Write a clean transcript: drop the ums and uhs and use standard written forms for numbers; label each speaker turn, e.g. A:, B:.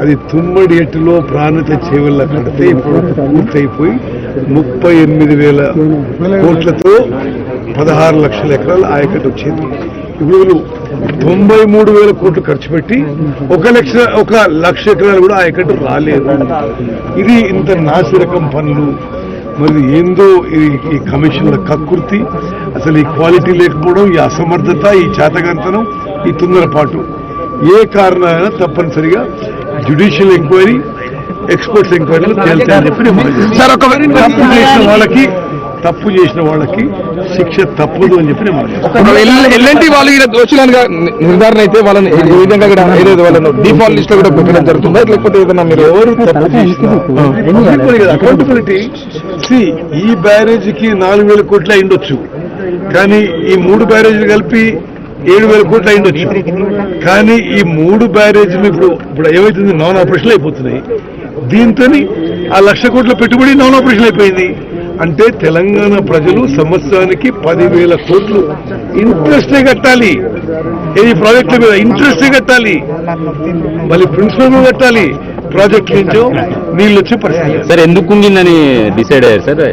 A: అది తుమ్మడి ఎట్టులో ప్రాణత చేవల్ల కడితే ఇప్పుడు పూర్తయిపోయి 38,000 కోట్లతో 16 లక్షల ఎకరాలు ఆయకట్టు వచ్చింది. ఇప్పుడు 93,000 కోట్లు ఖర్చు పెట్టి 1 లక్ష ఎకరాలు కూడా ఆయకట్టు రాలేదు. ఇది ఇంత నాసిరకం పనులు. మరి ఏందో ఈ కమిషన్ల కక్కుర్తి, అసలు ఈ క్వాలిటీ లేకపోవడం, ఈ అసమర్థత, ఈ చేతగంతనం, ఈ తొందరపాటు ఏ కారణమైనా తప్పనిసరిగా జ్యుడిషియల్ ఎంక్వైరీ, ఎక్స్పర్ట్స్ ఎంక్వైరీలు తేల్తాయని చెప్పి తప్పు చేసిన వాళ్ళకి శిక్ష తప్పదు అని చెప్పి
B: ఎల్ఎన్టీ వాళ్ళు దోషులుగా నిర్ధారణ అయితే వాళ్ళని ఏ విధంగా కూడా ఏదైతే వాళ్ళను డిఫాల్ట్ లిస్ట్ లో కూడా పెట్టడం జరుగుతుందా, లేకపోతే ఏదైనా మీరు
A: ఎవరు తప్పు చేసినా అకౌంటబిలిటీ. ఈ బ్యారేజీకి 4,000 కోట్లు అయిండొచ్చు, కానీ ఈ 3 బ్యారేజీలు కలిపి 7,000 కోట్లు అయిండొచ్చు. కానీ ఈ 3 బ్యారేజీలు ఇప్పుడు ఏమైతుంది, నాన్ ఆపరేషన్ అయిపోతున్నాయి. దీంతో ఆ 1,00,000 కోట్ల పెట్టుబడి నాన్ ఆపరేషన్ అయిపోయింది. అంటే తెలంగాణ ప్రజలు సంవత్సరానికి 10,000 కోట్లు ఇంట్రెస్టే కట్టాలి. ఈ ప్రాజెక్టుల మీద ఇంట్రెస్టే కట్టాలి, మళ్ళీ ప్రిన్సిపల్ కట్టాలి. ప్రాజెక్టు నుంచో నీళ్ళు వచ్చే పరిస్థితి.
C: సార్ ఎందుకు ఉండిందని డిసైడ్ అయ్యారు సార్?